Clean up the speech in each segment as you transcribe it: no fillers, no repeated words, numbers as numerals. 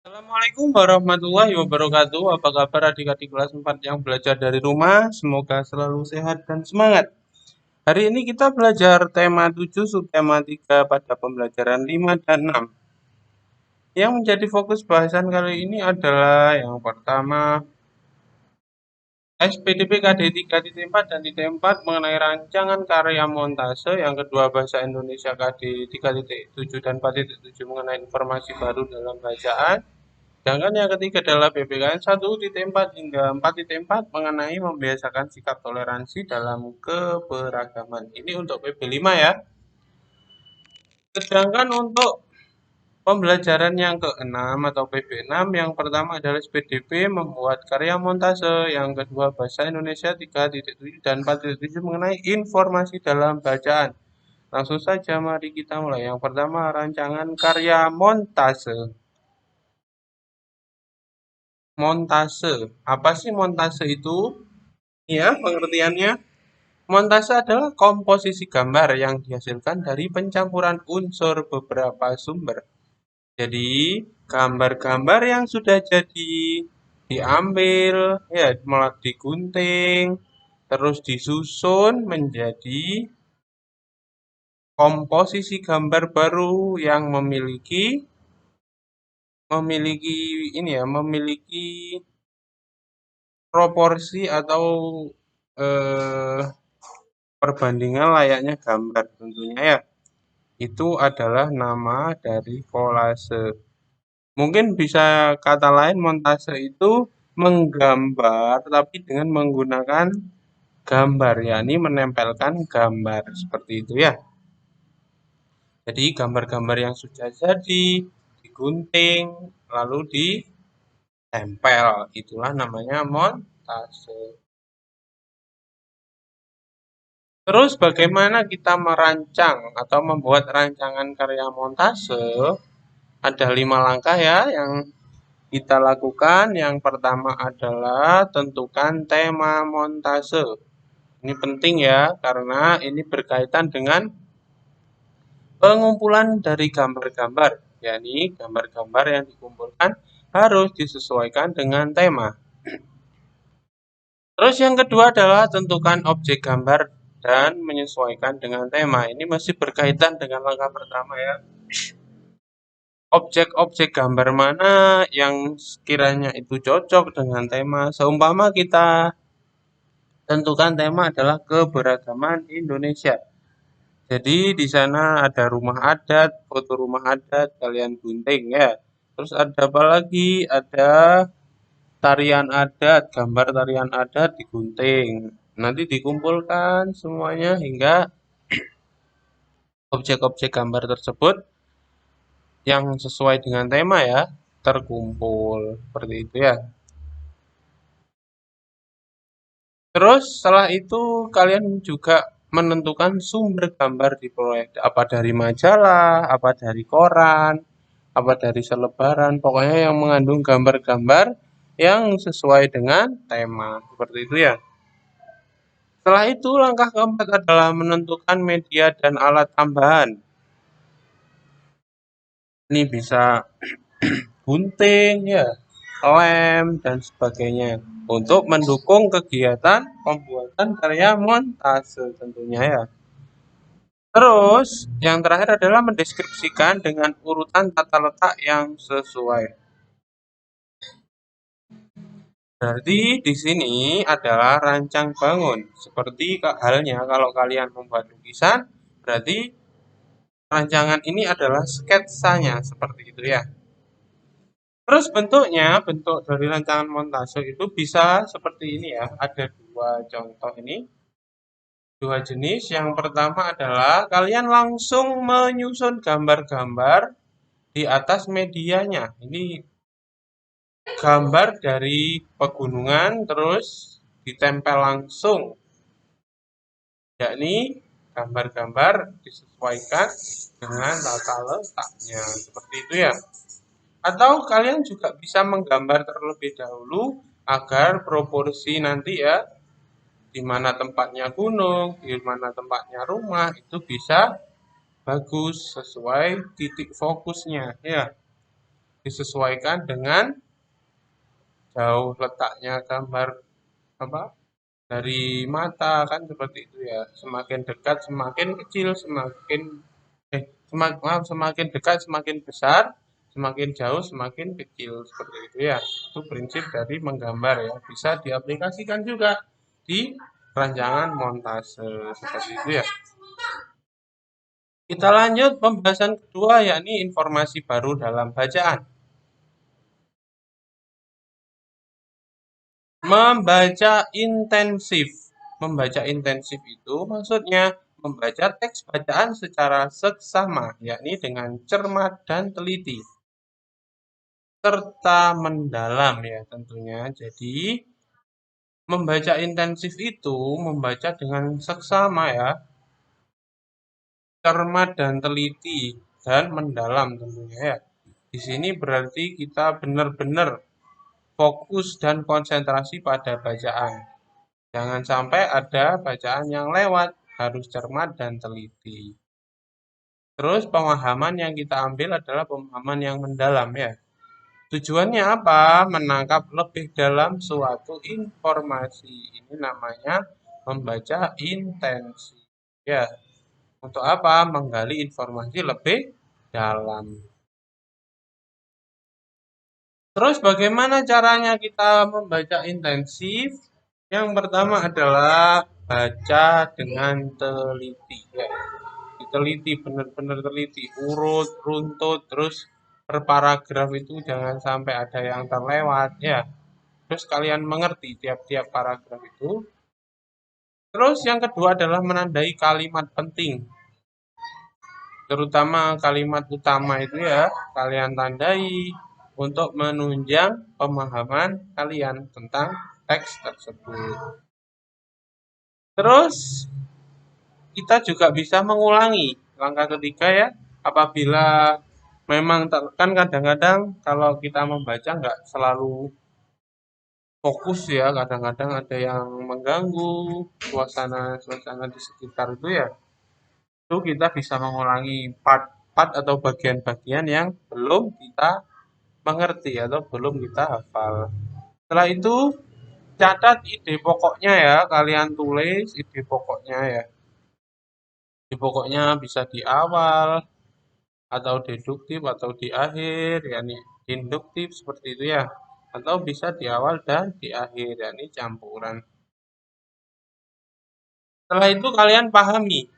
Assalamualaikum warahmatullahi wabarakatuh. Apa kabar adik-adik kelas 4 yang belajar dari rumah? Semoga selalu sehat dan semangat. Hari ini kita belajar tema 7, subtema 3 pada pembelajaran 5 dan 6. Yang menjadi fokus bahasan kali ini adalah yang pertama SPDP KD 3 titik 4 dan titik 4 mengenai rancangan karya montase, yang kedua bahasa Indonesia KD 3 titik 7 dan 4 titik 7 mengenai informasi baru dalam bacaan. Sedangkan yang ketiga adalah PPKN 1.4 hingga 4.4 mengenai membiasakan sikap toleransi dalam keberagaman. Ini untuk PB5 ya. Sedangkan untuk pembelajaran yang ke-6 atau PB6, yang pertama adalah SPDP membuat karya montase, yang kedua bahasa Indonesia 3.7 dan 4.7 mengenai informasi dalam bacaan. Langsung saja mari kita mulai. Yang pertama rancangan karya montase. Montase. Apa sih montase itu? Ya, pengertiannya. Montase adalah komposisi gambar yang dihasilkan dari pencampuran unsur beberapa sumber. Jadi, gambar-gambar yang sudah jadi diambil, ya, malah digunting, terus disusun menjadi komposisi gambar baru yang memiliki memiliki ini ya, memiliki proporsi atau eh, perbandingan layaknya gambar tentunya ya. Itu adalah nama dari kolase. Mungkin bisa kata lain montase itu menggambar tapi dengan menggunakan gambar, yakni menempelkan gambar seperti itu ya. Jadi gambar-gambar yang sudah jadi digunting lalu ditempel, itulah namanya montase. Terus bagaimana kita merancang atau membuat rancangan karya montase? Ada 5 langkah ya yang kita lakukan. Yang pertama adalah tentukan tema montase. Ini penting ya, karena ini berkaitan dengan pengumpulan dari gambar-gambar. Yakni gambar-gambar yang dikumpulkan harus disesuaikan dengan tema. Terus yang kedua adalah tentukan objek gambar dan menyesuaikan dengan tema. Ini masih berkaitan dengan langkah pertama ya. Objek-objek gambar mana yang sekiranya itu cocok dengan tema. Seumpama kita tentukan tema adalah keberagaman Indonesia. Jadi di sana ada rumah adat, foto rumah adat, kalian gunting ya. Terus ada apa lagi? Ada tarian adat, gambar tarian adat digunting. Nanti dikumpulkan semuanya hingga objek-objek gambar tersebut yang sesuai dengan tema ya terkumpul seperti itu ya. Terus setelah itu kalian juga menentukan sumber gambar di proyek. Apa dari majalah, apa dari koran, apa dari selebaran. Pokoknya yang mengandung gambar-gambar yang sesuai dengan tema. Seperti itu ya. Setelah itu langkah keempat adalah menentukan media dan alat tambahan. Ini bisa gunting ya, lem dan sebagainya untuk mendukung kegiatan pembuatan karya montase tentunya ya. Terus yang terakhir adalah mendeskripsikan dengan urutan tata letak yang sesuai. Berarti di sini adalah rancang bangun. Seperti halnya kalau kalian membuat lukisan, berarti rancangan ini adalah sketsanya seperti itu ya. Terus bentuknya, bentuk dari rancangan montase itu bisa seperti ini ya. Ada dua contoh ini, dua jenis. Yang pertama adalah kalian langsung menyusun gambar-gambar di atas medianya. Ini gambar dari pegunungan terus ditempel langsung, yakni gambar-gambar disesuaikan dengan tata letaknya. Seperti itu ya. Atau kalian juga bisa menggambar terlebih dahulu agar proporsi nanti ya, di mana tempatnya gunung, di mana tempatnya rumah, itu bisa bagus sesuai titik fokusnya ya. disesuaikan dengan jauh letaknya gambar apa dari mata kan seperti itu ya. Semakin dekat semakin kecil, semakin dekat semakin besar, semakin jauh semakin kecil seperti itu ya. Itu prinsip dari menggambar ya. Bisa diaplikasikan juga di rancangan montase seperti itu ya. Kita lanjut pembahasan kedua yakni informasi baru dalam bacaan. Membaca intensif. Membaca intensif itu maksudnya membaca teks bacaan secara seksama, yakni dengan cermat dan teliti, serta mendalam ya tentunya. Jadi, membaca intensif itu membaca dengan seksama ya, cermat dan teliti, dan mendalam tentunya ya. Di sini berarti kita benar-benar fokus dan konsentrasi pada bacaan. Jangan sampai ada bacaan yang lewat, harus cermat dan teliti. Terus pemahaman yang kita ambil adalah pemahaman yang mendalam ya. Tujuannya apa? Menangkap lebih dalam suatu informasi. Ini namanya membaca intensi. Ya, untuk apa? Menggali informasi lebih dalam. Terus bagaimana caranya kita membaca intensif? Yang pertama adalah baca dengan teliti ya. Diteliti, benar-benar teliti, urut, runtut, terus per paragraf itu jangan sampai ada yang terlewat ya. Terus kalian mengerti tiap-tiap paragraf itu. Terus yang kedua adalah menandai kalimat penting. Terutama kalimat utama itu ya, kalian tandai untuk menunjang pemahaman kalian tentang teks tersebut. Terus kita juga bisa mengulangi langkah ketiga ya, apabila memang kan kadang-kadang kalau kita membaca nggak selalu fokus ya, kadang-kadang ada yang mengganggu suasana di sekitar itu ya. Itu kita bisa mengulangi part-part atau bagian-bagian yang belum kita mengerti atau belum kita hafal. Setelah itu catat ide pokoknya ya, kalian tulis ide pokoknya ya. Ide pokoknya bisa di awal atau deduktif atau di akhir, yakni induktif seperti itu ya. Atau bisa di awal dan di akhir, yakni campuran. Setelah itu kalian pahami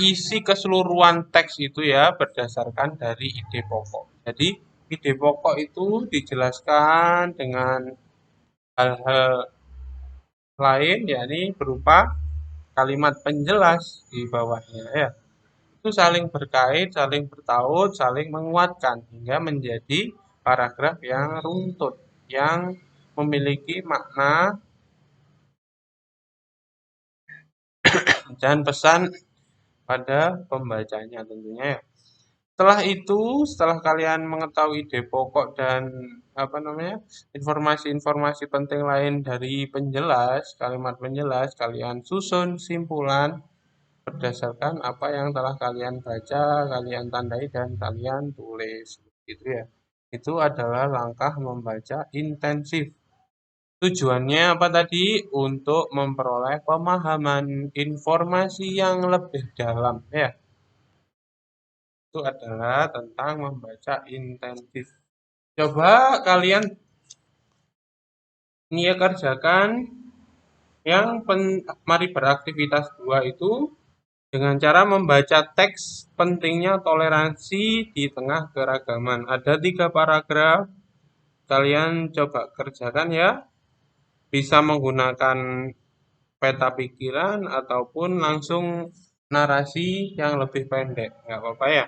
isi keseluruhan teks itu ya berdasarkan dari ide pokok. Jadi ide pokok itu dijelaskan dengan hal-hal lain yakni berupa kalimat penjelas di bawahnya ya. Itu saling berkait, saling bertaut, saling menguatkan hingga menjadi paragraf yang runtut yang memiliki makna dan pesan pada pembacanya tentunya ya. Setelah itu, setelah kalian mengetahui ide pokok dan apa namanya informasi-informasi penting lain dari penjelas, kalimat penjelas, kalian susun simpulan berdasarkan apa yang telah kalian baca, kalian tandai dan kalian tulis, gitu ya. Itu adalah langkah membaca intensif. Tujuannya apa tadi? Untuk memperoleh pemahaman informasi yang lebih dalam ya. Itu adalah tentang membaca intensif. Coba kalian kerjakan yang mari beraktivitas 2 itu dengan cara membaca teks pentingnya toleransi di tengah keragaman. Ada 3 paragraf, kalian coba kerjakan ya. Bisa menggunakan peta pikiran ataupun langsung narasi yang lebih pendek. Nggak apa-apa ya.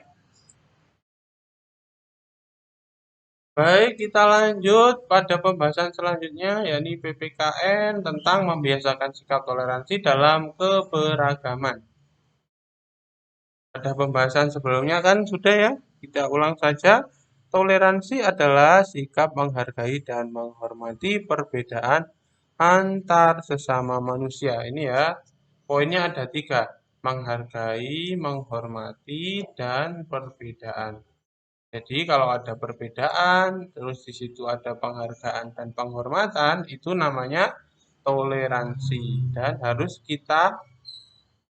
Baik, kita lanjut pada pembahasan selanjutnya, yakni PPKN tentang membiasakan sikap toleransi dalam keberagaman. Pada pembahasan sebelumnya kan sudah ya, kita ulang saja. Toleransi adalah sikap menghargai dan menghormati perbedaan antar sesama manusia. Ini ya, poinnya ada 3. Menghargai, menghormati, dan perbedaan. Jadi kalau ada perbedaan, terus di situ ada penghargaan dan penghormatan, itu namanya toleransi dan harus kita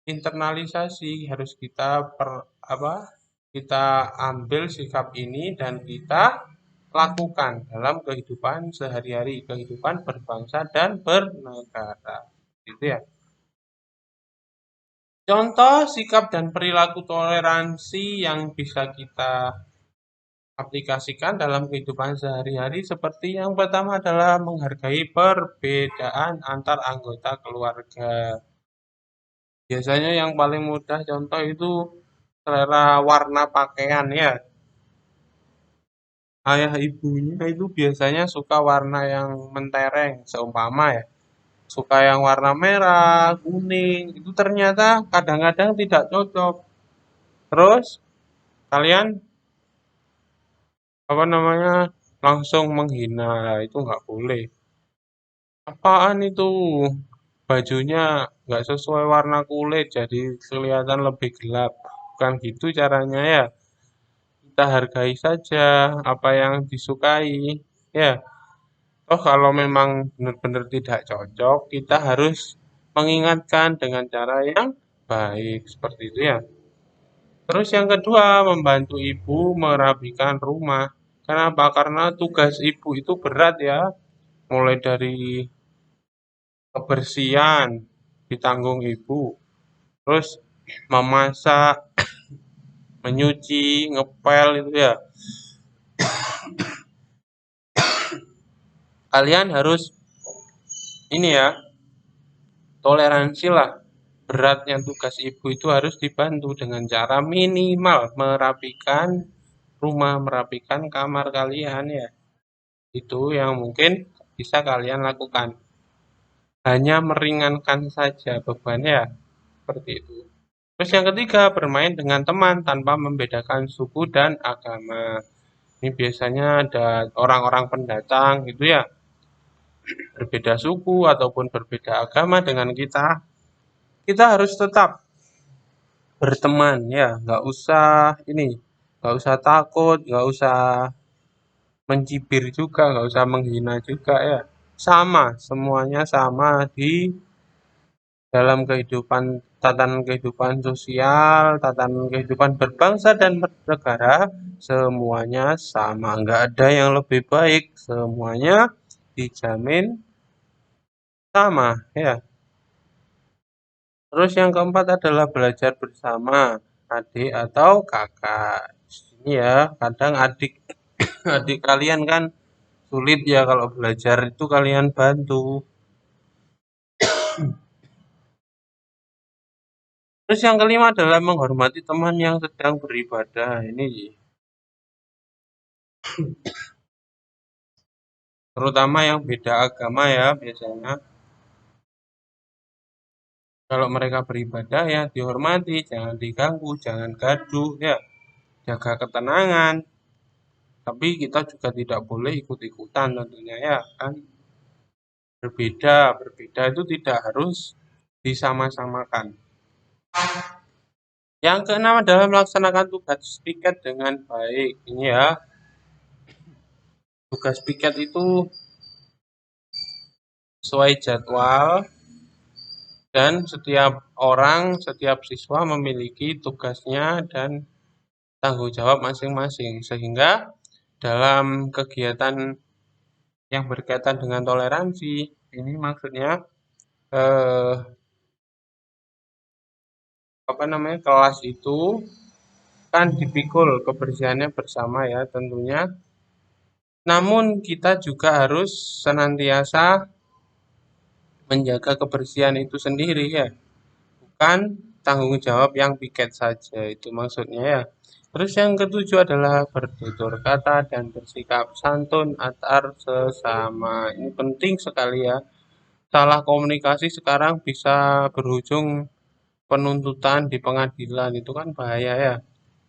internalisasi, harus kita kita ambil sikap ini dan kita lakukan dalam kehidupan sehari-hari, kehidupan berbangsa dan bernegara. Gitu ya. Contoh sikap dan perilaku toleransi yang bisa kita aplikasikan dalam kehidupan sehari-hari seperti yang pertama adalah menghargai perbedaan antar anggota keluarga. Biasanya yang paling mudah contoh itu selera warna pakaian ya. Ayah ibunya itu biasanya suka warna yang mentereng, seumpama ya. Suka yang warna merah, kuning, itu ternyata kadang-kadang tidak cocok. Terus kalian langsung menghina, itu nggak boleh. Apaan itu? Bajunya nggak sesuai warna kulit, jadi kelihatan lebih gelap. Bukan gitu caranya ya. Kita hargai saja apa yang disukai. Ya, oh kalau memang benar-benar tidak cocok, kita harus mengingatkan dengan cara yang baik seperti itu ya. Terus yang kedua, membantu ibu merapikan rumah. Kenapa? Karena tugas ibu itu berat ya. Mulai dari kebersihan ditanggung ibu. Terus memasak, menyuci, ngepel itu ya. Kalian harus ini ya, toleransi lah. Beratnya tugas ibu itu harus dibantu dengan cara minimal merapikan rumah, merapikan kamar kalian ya. Itu yang mungkin bisa kalian lakukan. Hanya meringankan saja bebannya, seperti itu. Terus yang ketiga, bermain dengan teman tanpa membedakan suku dan agama. Ini biasanya ada orang-orang pendatang gitu ya, berbeda suku ataupun berbeda agama dengan kita. Kita harus tetap berteman ya, nggak usah takut, nggak usah mencibir juga, nggak usah menghina juga ya. Sama, semuanya sama di dalam tatanan kehidupan sosial, tatanan kehidupan berbangsa dan bernegara, semuanya sama. Nggak ada yang lebih baik, semuanya dijamin sama, ya. Terus yang keempat adalah belajar bersama adik atau kakak. Ini ya, kadang adik adik kalian kan sulit ya kalau belajar itu kalian bantu. Terus yang kelima adalah menghormati teman yang sedang beribadah. Ini terutama yang beda agama ya biasanya. Kalau mereka beribadah ya dihormati, jangan diganggu, jangan gaduh ya. Jaga ketenangan. Tapi kita juga tidak boleh ikut-ikutan tentunya ya kan. Berbeda itu tidak harus disama-samakan. Yang keenam adalah melaksanakan tugas piket dengan baik. Ini ya, tugas piket itu sesuai jadwal dan setiap siswa memiliki tugasnya dan tanggung jawab masing-masing. Sehingga dalam kegiatan yang berkaitan dengan toleransi, ini maksudnya eh, kelas itu kan dipikul kebersihannya bersama ya tentunya. Namun kita juga harus senantiasa menjaga kebersihan itu sendiri ya, bukan tanggung jawab yang piket saja itu maksudnya ya. Terus yang ketujuh adalah bertutur kata dan bersikap santun antar sesama. Ini penting sekali ya. Salah komunikasi sekarang bisa berujung penuntutan di pengadilan itu kan bahaya ya.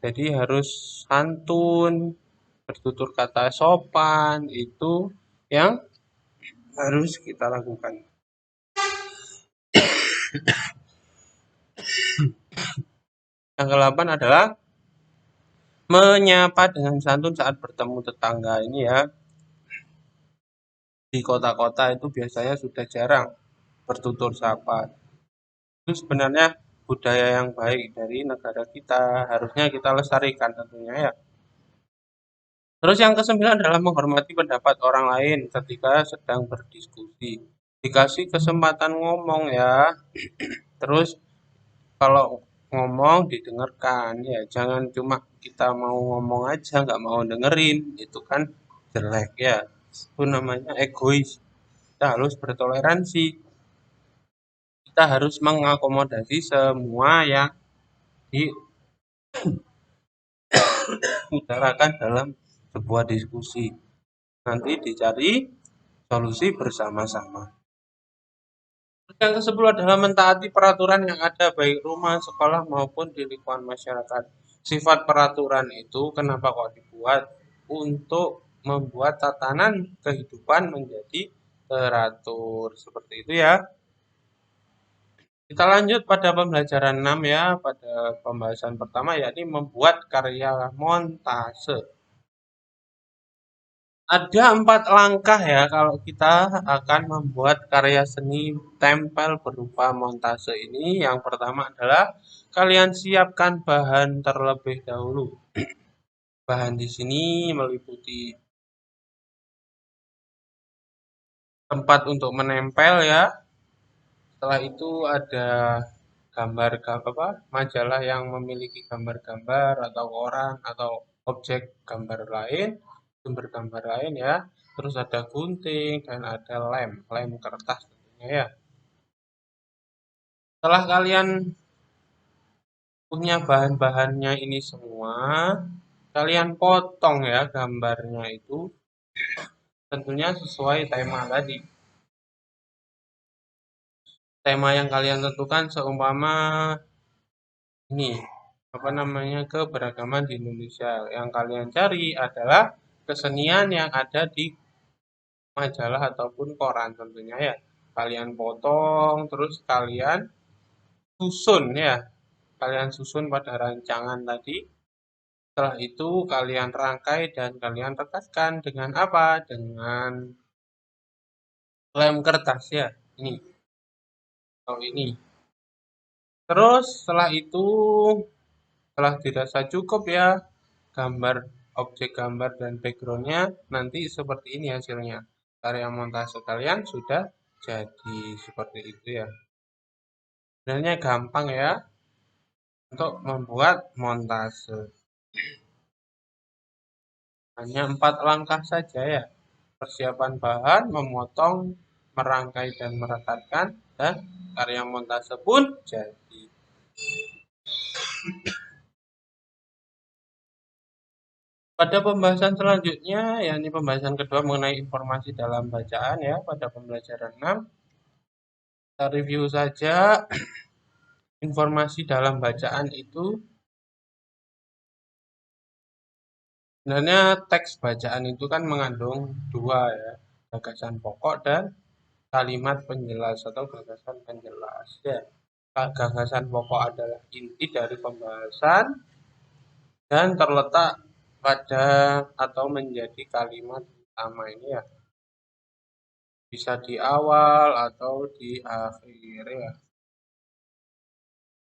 Jadi harus santun, bertutur kata sopan itu yang harus kita lakukan. Yang ke-8 adalah Menyapa dengan santun saat bertemu tetangga ini ya, di kota-kota itu biasanya sudah jarang bertutur sapa. Itu sebenarnya budaya yang baik dari negara kita, harusnya kita lestarikan tentunya ya. Terus yang kesembilan adalah menghormati pendapat orang lain ketika sedang berdiskusi. Dikasih kesempatan ngomong ya. Terus kalau ngomong didengarkan ya, jangan cuma kita mau ngomong aja nggak mau dengerin, itu kan jelek ya. Itu namanya egois. Kita harus bertoleransi. Kita harus mengakomodasi semua yang diutarakan dalam sebuah diskusi. Nanti dicari solusi bersama-sama. Yang ke-10 adalah mentaati peraturan yang ada baik rumah, sekolah maupun di lingkungan masyarakat. Sifat peraturan itu kenapa kok dibuat? Untuk membuat tatanan kehidupan menjadi teratur. Seperti itu ya. Kita lanjut pada pembelajaran 6 ya, pada pembahasan pertama yakni membuat karya montase. Ada 4 langkah ya kalau kita akan membuat karya seni tempel berupa montase ini. Yang pertama adalah kalian siapkan bahan terlebih dahulu. Bahan di sini meliputi tempat untuk menempel ya. Setelah itu ada gambar apa majalah yang memiliki gambar-gambar atau koran atau objek gambar lain, sumber gambar lain ya. Terus ada gunting dan ada lem kertas tentunya ya. Setelah kalian punya bahan-bahannya ini semua, kalian potong ya gambarnya itu tentunya sesuai tema tadi. Tema yang kalian tentukan seumpama ini apa namanya keberagaman di Indonesia. Yang kalian cari adalah kesenian yang ada di majalah ataupun koran tentunya ya. Kalian potong terus kalian susun ya. Kalian susun pada rancangan tadi. Setelah itu kalian rangkai dan kalian rekatkan dengan apa? Dengan lem kertas ya. Ini, atau ini. Terus setelah itu, setelah dirasa cukup ya, gambar, objek gambar dan backgroundnya nanti seperti ini hasilnya. Karya montase kalian sudah jadi seperti itu ya. Sebenarnya gampang ya untuk membuat montase. Hanya 4 langkah saja ya. Persiapan bahan, memotong, merangkai dan merekatkan, dan karya montase pun jadi. Pada pembahasan selanjutnya, yakni pembahasan kedua mengenai informasi dalam bacaan ya, pada pembelajaran 6, kita review saja informasi dalam bacaan itu. Sebenarnya teks bacaan itu kan mengandung dua ya, gagasan pokok dan kalimat penjelas atau gagasan penjelas ya. Gagasan pokok adalah inti dari pembahasan dan terletak pada atau menjadi kalimat utama ini ya. Bisa di awal atau di akhir ya.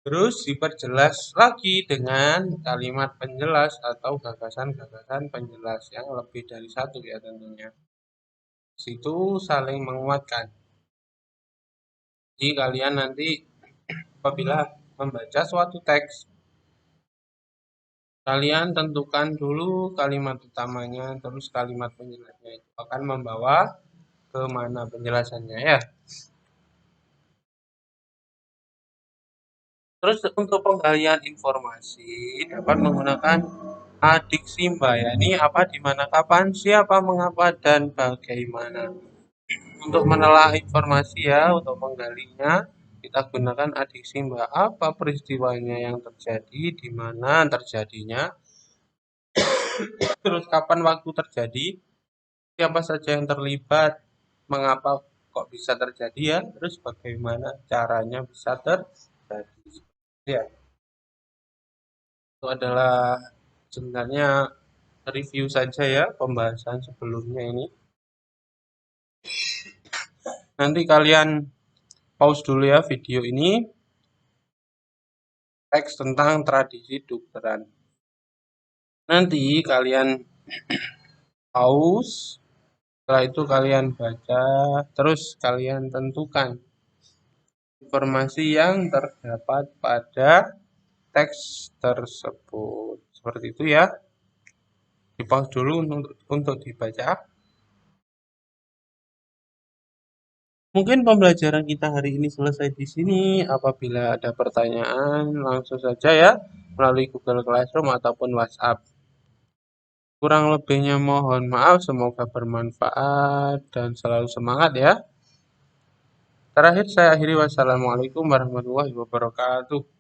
Terus diperjelas lagi dengan kalimat penjelas atau gagasan-gagasan penjelas yang lebih dari satu ya tentunya. Situ saling menguatkan. Jadi kalian nanti apabila membaca suatu teks, kalian tentukan dulu kalimat utamanya, terus kalimat penjelasnya itu akan membawa ke mana penjelasannya ya. Terus untuk penggalian informasi dapat menggunakan adiksi Mbak ya. Ini apa, di mana, kapan, siapa, mengapa, dan bagaimana. Untuk menelaah informasi ya, untuk menggalinya, kita gunakan adiksi Mbak. Apa peristiwanya yang terjadi, di mana terjadinya, terus kapan waktu terjadi, siapa saja yang terlibat, mengapa kok bisa terjadi ya, terus bagaimana caranya bisa terjadi. Ya, itu adalah Sebenarnya review saja ya pembahasan sebelumnya ini. Nanti kalian pause dulu ya video ini. Teks tentang tradisi dokteran. Nanti kalian pause. Setelah itu kalian baca, terus kalian tentukan informasi yang terdapat pada teks tersebut. Seperti itu ya. Di pause dulu untuk dibaca. Mungkin pembelajaran kita hari ini selesai di sini. Apabila ada pertanyaan, langsung saja ya melalui Google Classroom ataupun WhatsApp. Kurang lebihnya mohon maaf, semoga bermanfaat dan selalu semangat ya. Terakhir saya akhiri, wassalamualaikum warahmatullahi wabarakatuh.